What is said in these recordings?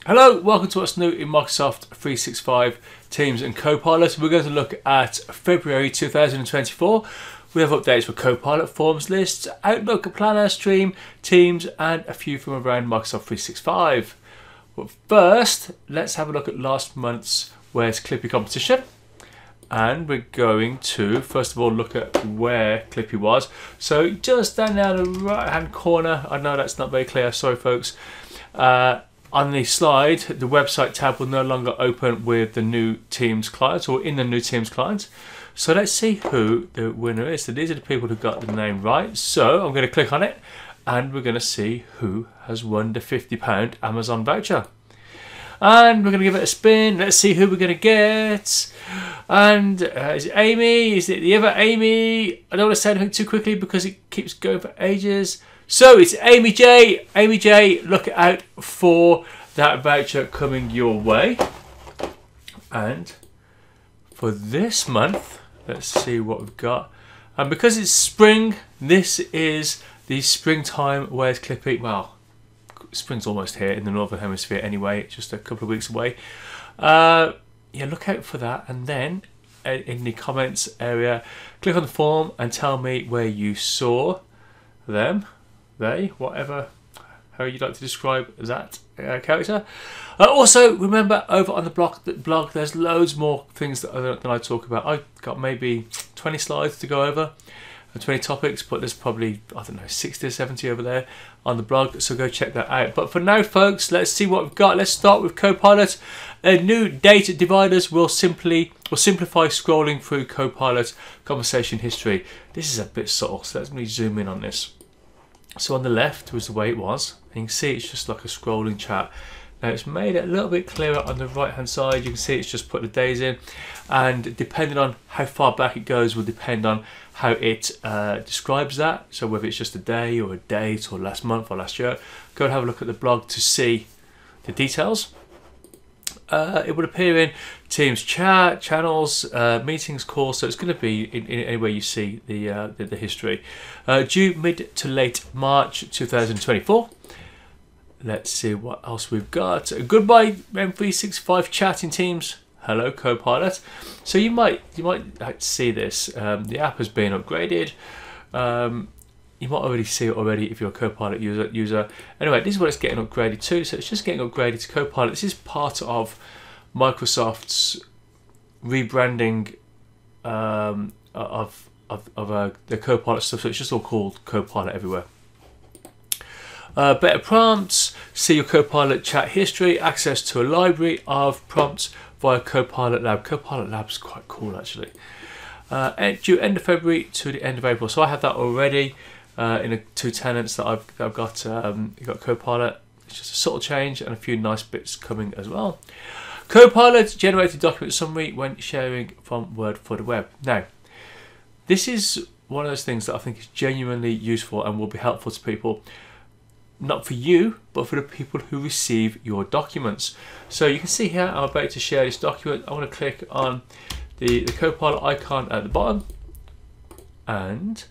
Hello, welcome to what's new in Microsoft 365 Teams and Copilot. We're going to look at February 2024. We have updates for Copilot, Forms, Lists, Outlook, Planner, Stream, Teams, and a few from around Microsoft 365. But first, let's have a look at last month's Where's Clippy competition. And we're going to, first of all, look at where Clippy was. So just down there in the right-hand corner, I know that's not very clear, sorry folks. On the slide, the website tab will no longer open with the new Teams client or in the new Teams client. So let's see who the winner is. So these are the people who got the name right. So I'm going to click on it and we're going to see who has won the £50 Amazon voucher. And we're going to give it a spin. Let's see who we're going to get. And is it Amy? Is it the other Amy? I don't want to say anything too quickly because it keeps going for ages. So it's Amy J. Amy J, look out for that voucher coming your way. And for this month, let's see what we've got. And because it's spring, this is the springtime Where's Clippy. Well, spring's almost here in the Northern Hemisphere anyway, it's just a couple of weeks away. Yeah, look out for that. And then in the comments area, click on the form and tell me where you saw them. They, whatever, how you'd like to describe that character. Also, remember over on the blog, there's loads more things that I talk about. I've got maybe 20 slides to go over, and 20 topics, but there's probably, I don't know, 60 or 70 over there on the blog, so go check that out. But for now, folks, let's see what we've got. Let's start with Copilot. New data dividers will simplify scrolling through Copilot conversation history. This is a bit subtle, so let me zoom in on this. So on the left was the way it was, and you can see it's just like a scrolling chat. Now it's made it a little bit clearer on the right hand side. You can see it's just put the days in, and depending on how far back it goes will depend on how it describes that. So whether it's just a day or a date or last month or last year, go and have a look at the blog to see the details. It would appear in Teams chat, channels, meetings, calls, so it's going to be in anywhere you see the history. Due mid to late March 2024. Let's see what else we've got. Goodbye M365 chat in Teams. Hello Copilot. So you might see this. The app has been upgraded. You might already see it already if you're a Copilot user. Anyway, this is what it's getting upgraded to. So it's just getting upgraded to Copilot. This is part of Microsoft's rebranding of the Copilot stuff. So it's just all called Copilot everywhere. Better prompts. See your Copilot chat history. Access to a library of prompts via Copilot Lab. Copilot Lab's quite cool actually. Due end of February to the end of April. So I have that already. In the 2 tenants that I've got, got Copilot. It's just a subtle change and a few nice bits coming as well. Copilot generated document summary when sharing from Word for the web. Now, this is one of those things that I think is genuinely useful and will be helpful to people. Not for you, but for the people who receive your documents. So you can see here, I'm about to share this document. I want to click on the Copilot icon at the bottom, and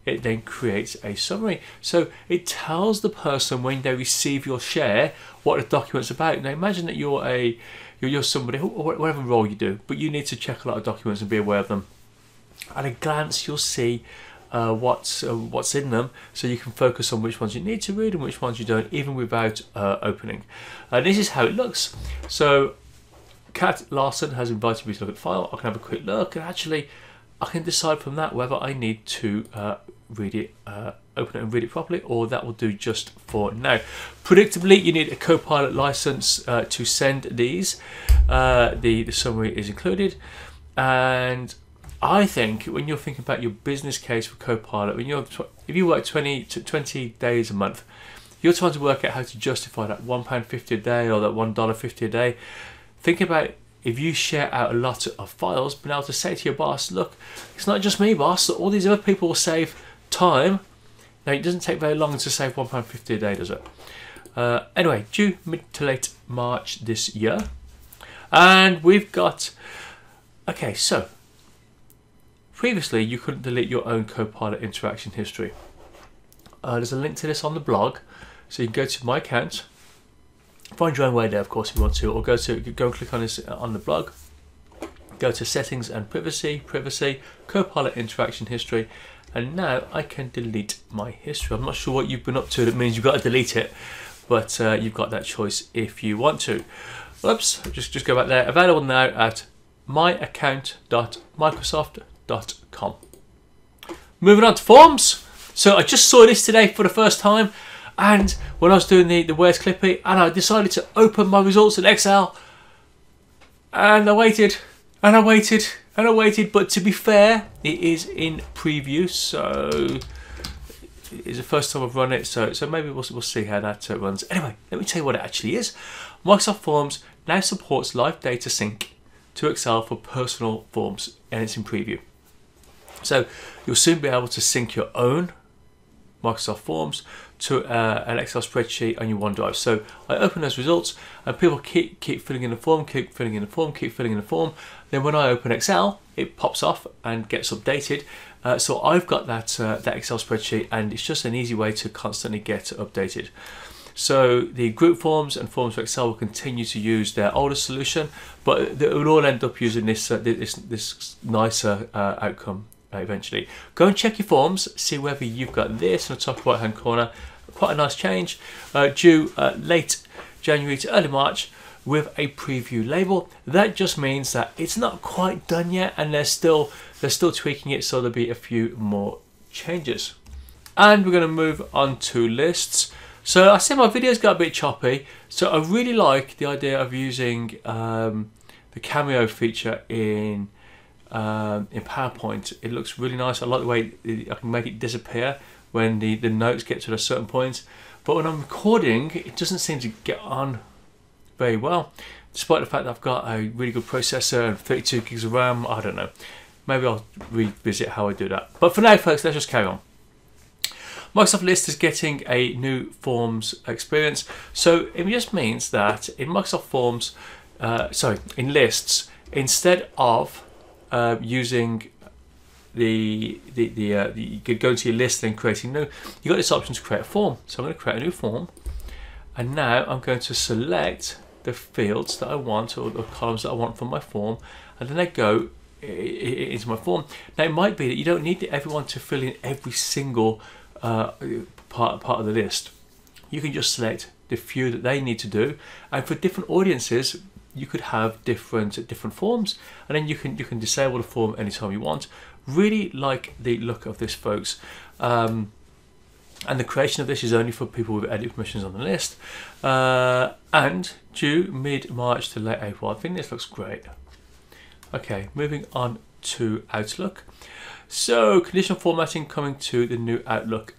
it then creates a summary. So it tells the person when they receive your share what the document's about. Now imagine that you're somebody, whatever role you do, but you need to check a lot of documents and be aware of them. At a glance, you'll see what's in them, so you can focus on which ones you need to read and which ones you don't, even without opening. And this is how it looks. So Kat Larson has invited me to look at the file. I can have a quick look, and actually I can decide from that whether I need to read it, open it and read it properly, or that will do just for now. Predictably, you need a Copilot license to send these. The summary is included, and I think when you're thinking about your business case for Copilot, if you work 20 days a month, you're trying to work out how to justify that £1.50 a day or that $1.50 a day. Think about if you share out a lot of files, being able to say to your boss, look, it's not just me, boss, all these other people will save time. Now, it doesn't take very long to save £1.50 a day, does it? Anyway, due mid to late March this year. And we've got, okay, so previously you couldn't delete your own Copilot interaction history. There's a link to this on the blog, so you can go to my account Find your own way there, of course, if you want to, or go and click on this on the blog. Go to Settings and Privacy, Copilot Interaction History, and now I can delete my history. I'm not sure what you've been up to that means you've got to delete it, but you've got that choice if you want to. Whoops, just go back there. Available now at myaccount.microsoft.com. Moving on to forms. So I just saw this today for the first time, and when I was doing the Where's Clippy, and I decided to open my results in Excel, and I waited, and I waited, and I waited, but to be fair, it is in preview, so it's the first time I've run it, so maybe we'll see how that runs. Anyway, let me tell you what it actually is. Microsoft Forms now supports live data sync to Excel for personal forms, and it's in preview. So you'll soon be able to sync your own Microsoft Forms to an Excel spreadsheet on your OneDrive. So I open those results, and people keep filling in the form, keep filling in the form, keep filling in the form. Then when I open Excel, it pops off and gets updated. So I've got that Excel spreadsheet, and it's just an easy way to constantly get updated. So the group forms and forms for Excel will continue to use their older solution, but it will all end up using this nicer outcome eventually. Go and check your forms, see whether you've got this in the top right hand corner. Quite a nice change, due late January to early March with a preview label. That just means that it's not quite done yet, and they're still tweaking it, so there'll be a few more changes. And we're going to move on to lists. So I said my videos got a bit choppy, so I really like the idea of using the Cameo feature in PowerPoint. It looks really nice. I like the way I can make it disappear when the notes get to a certain point. But when I'm recording, it doesn't seem to get on very well, despite the fact that I've got a really good processor and 32 gigs of RAM. I don't know. Maybe I'll revisit how I do that. But for now, folks, let's just carry on. Microsoft List is getting a new Forms experience. So it just means that in Microsoft Forms, in Lists, instead of using you could go to your list and creating new, you've got this option to create a form. So I'm going to create a new form, and now I'm going to select the fields that I want, or the columns that I want from my form, and then I go into my form. Now it might be that you don't need everyone to fill in every single part of the list. You can just select the few that they need to do, and for different audiences you could have different forms, and then you can disable the form anytime you want. Really like the look of this, folks, and the creation of this is only for people with edit permissions on the list, and due mid-March to late April. I think this looks great. Okay, moving on to Outlook. So conditional formatting coming to the new Outlook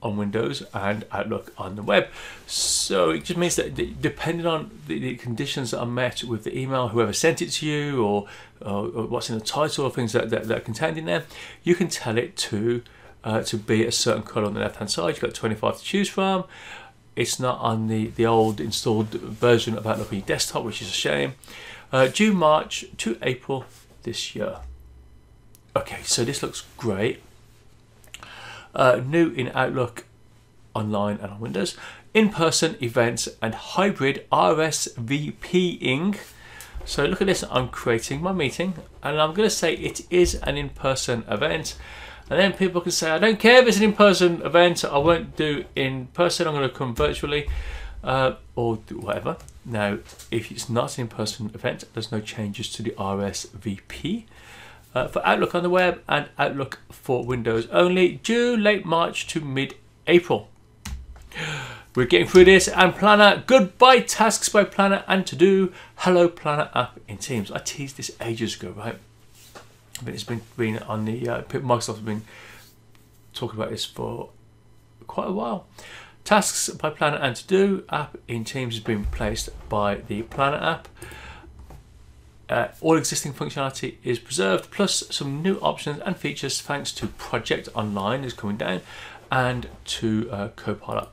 on Windows and Outlook on the web. So it just means that depending on the conditions that are met with the email, whoever sent it to you, or what's in the title, or things that are contained in there, you can tell it to be a certain color on the left hand side. You've got 25 to choose from. It's not on the old installed version of Outlook on your desktop, which is a shame. Due March to April this year. Okay, so this looks great. New in Outlook Online and on Windows. In-person events and hybrid RSVPing. So look at this, I'm creating my meeting, and I'm going to say it is an in-person event. And then people can say, I don't care if it's an in-person event, I won't do in person, I'm going to come virtually, or do whatever. Now, if it's not an in-person event, there's no changes to the RSVP. For Outlook on the web and Outlook for Windows only, due late March to mid-April. We're getting through this. And Planner, goodbye tasks by Planner and To Do. Hello Planner app in Teams. I teased this ages ago, right? But it's been on the Microsoft has been talking about this for quite a while. Tasks by Planner and To Do app in Teams has been replaced by the Planner app. All existing functionality is preserved, plus some new options and features thanks to Project Online is coming down, and to Copilot.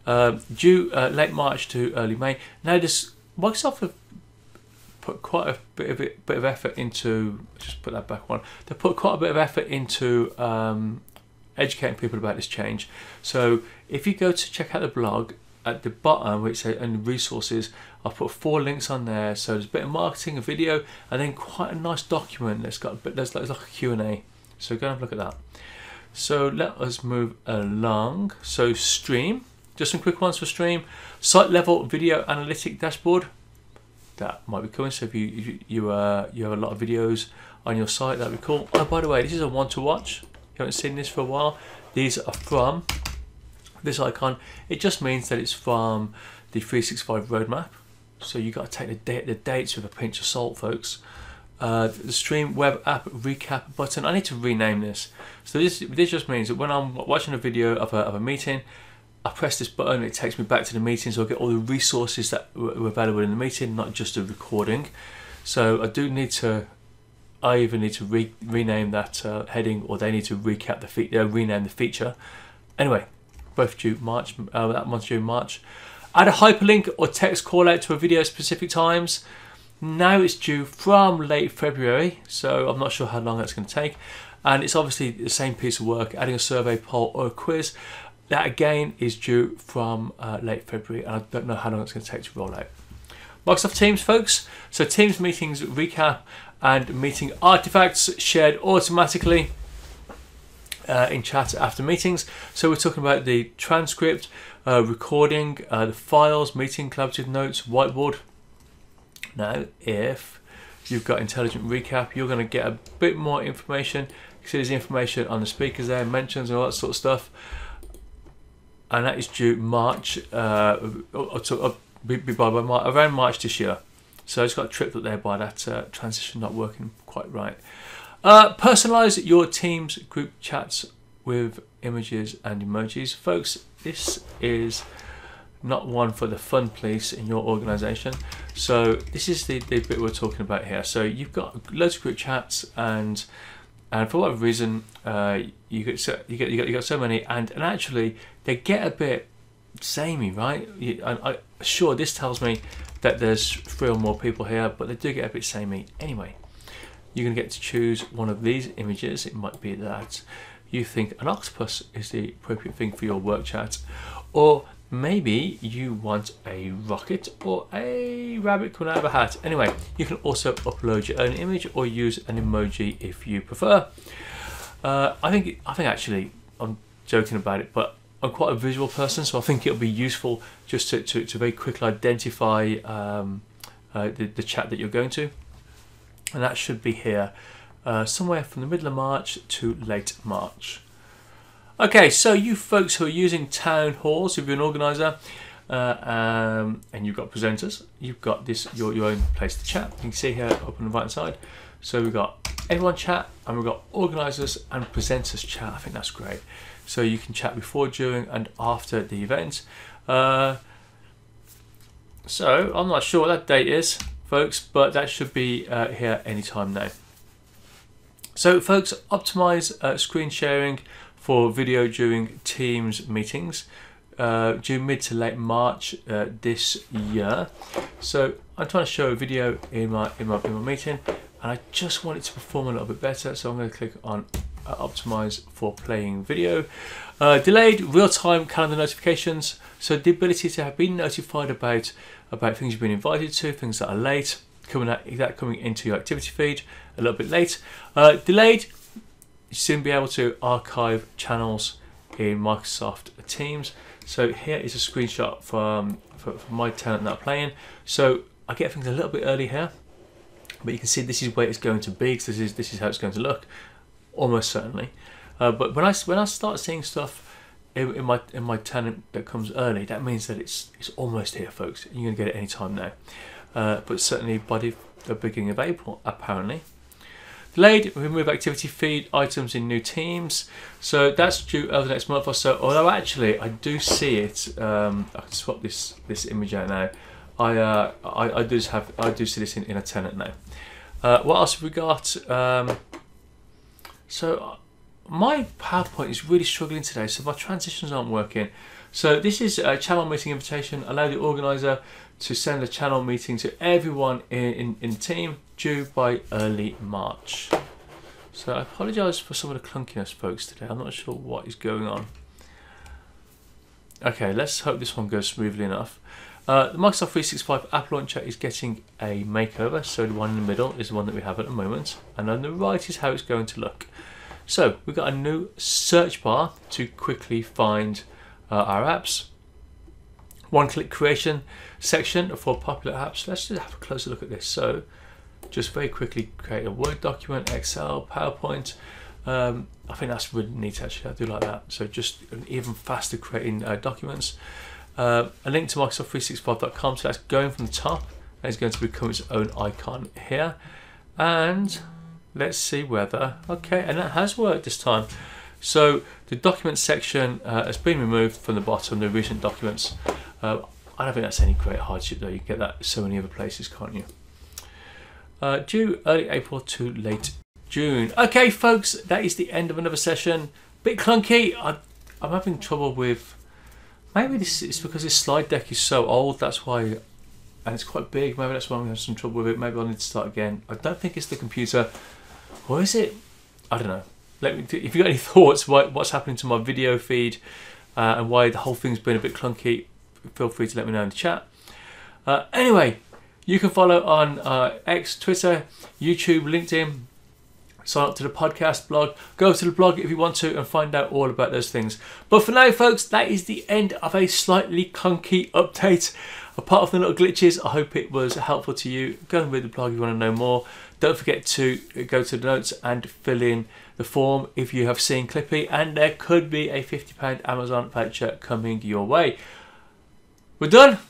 Due late March to early May. Now, Microsoft have put quite a bit of effort into. Just put that back one. They put quite a bit of effort into educating people about this change. So if you go to check out the blog, at the bottom, which says and resources, I've put 4 links on there. So there's a bit of marketing, a video, and then quite a nice document that's got a bit, there's like a Q&A. So go and have a look at that. So let us move along. So stream, just some quick ones for stream. Site level video analytic dashboard. That might be cool. So if you have a lot of videos on your site, that'd be cool. Oh, by the way, this is a one to watch. You haven't seen this for a while. These are from this icon. It just means that it's from the 365 roadmap. So you got to take the dates with a pinch of salt, folks. The stream web app recap button. I need to rename this. So this just means that when I'm watching a video of a meeting, I press this button, it takes me back to the meeting, so I get all the resources that were available in the meeting, not just a recording. So I either need to rename that heading, or they need to recap rename the feature. Anyway, both due March. That one's due March. Add a hyperlink or text call out to a video at specific times. Now it's due from late February, so I'm not sure how long that's going to take. And it's obviously the same piece of work, adding a survey, poll, or a quiz. That again is due from late February, and I don't know how long it's going to take to roll out. Microsoft Teams, folks. So Teams meetings recap and meeting artifacts shared automatically in chat after meetings. So we're talking about the transcript, recording, the files, meeting, collaborative notes, whiteboard. Now, if you've got intelligent recap, you're going to get a bit more information. You see there's information on the speakers there, mentions and all that sort of stuff. And that is due March, around March this year. So it's got tripped up there by that transition not working quite right. Personalize your Teams group chats with images and emojis. Folks, this is not one for the fun police in your organization. So this is the bit we're talking about here. So you've got loads of group chats, and for whatever reason you got so many, and actually they get a bit samey, right? Sure, this tells me that there's 3 or more people here, but they do get a bit samey. Anyway, you're going to get to choose one of these images. It might be that you think an octopus is the appropriate thing for your work chat, or maybe you want a rocket or a rabbit coming out of a hat. Anyway, you can also upload your own image or use an emoji if you prefer. I think actually, I'm joking about it, but I'm quite a visual person, so I think it'll be useful just to very quickly identify the chat that you're going to. And that should be here somewhere from the middle of March to late March. Okay, so you folks who are using town halls, if you're an organizer and you've got presenters, you've got this your own place to chat. You can see here up on the right hand side. So we've got everyone chat, and we've got organizers and presenters chat. I think that's great. So you can chat before, during, and after the event. So I'm not sure what that date is, folks, but that should be here anytime now. So folks, optimize screen sharing for video during Teams meetings due mid to late March this year. So I'm trying to show a video in my meeting, and I just want it to perform a little bit better. So I'm going to click on optimize for playing video. Delayed real-time calendar notifications. So the ability to have been notified about things you've been invited to, things that are late, coming into your activity feed a little bit late. Delayed. You soon be able to archive channels in Microsoft Teams. So here is a screenshot from my tenant that I'm playing. So I get things a little bit early here, but you can see this is where it's going to be, because this is how it's going to look, almost certainly. But when I start seeing stuff in my tenant that comes early, that means that it's almost here, folks. You're going to get it any time now, but certainly by the beginning of April, apparently. Delayed, remove activity feed items in new Teams. So that's due over the next month or so. Although actually, I do see it. I can swap this image out now. I do see this in a tenant now. What else have we got? So my PowerPoint is really struggling today. So my transitions aren't working. So this is a channel meeting invitation. Allow the organizer to send a channel meeting to everyone in the team, due by early March. So I apologise for some of the clunkiness, folks, today. I'm not sure what is going on. Okay, let's hope this one goes smoothly enough. The Microsoft 365 app launcher is getting a makeover, so the one in the middle is the one that we have at the moment, and on the right is how it's going to look. So we've got a new search bar to quickly find our apps. One-click creation section for popular apps. Let's just have a closer look at this. So just very quickly create a Word document, Excel, PowerPoint. I think that's really neat actually, I do like that. So just even faster creating documents. A link to Microsoft365.com, so that's going from the top and it's going to become its own icon here. And let's see whether, okay, and that has worked this time. So the document section has been removed from the bottom, the recent documents. I don't think that's any great hardship though, you can get that so many other places, can't you? Due early April to late June. Okay folks, that is the end of another session. Bit clunky, I'm having trouble with, maybe this is because this slide deck is so old, that's why, and it's quite big, maybe that's why I'm having some trouble with it. Maybe I'll need to start again. I don't think it's the computer, or is it? I don't know. Let me, if you've got any thoughts what's happening to my video feed and why the whole thing's been a bit clunky, feel free to let me know in the chat. Anyway, you can follow on X, Twitter, YouTube, LinkedIn. Sign up to the podcast blog, go to the blog if you want to and find out all about those things. But for now folks, that is the end of a slightly clunky update. Apart from the little glitches, I hope it was helpful to you. Go and read the blog if you want to know more. Don't forget to go to the notes and fill in the form if you have seen Clippy, and there could be a £50 Amazon voucher coming your way. We're done.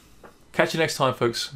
Catch you next time folks.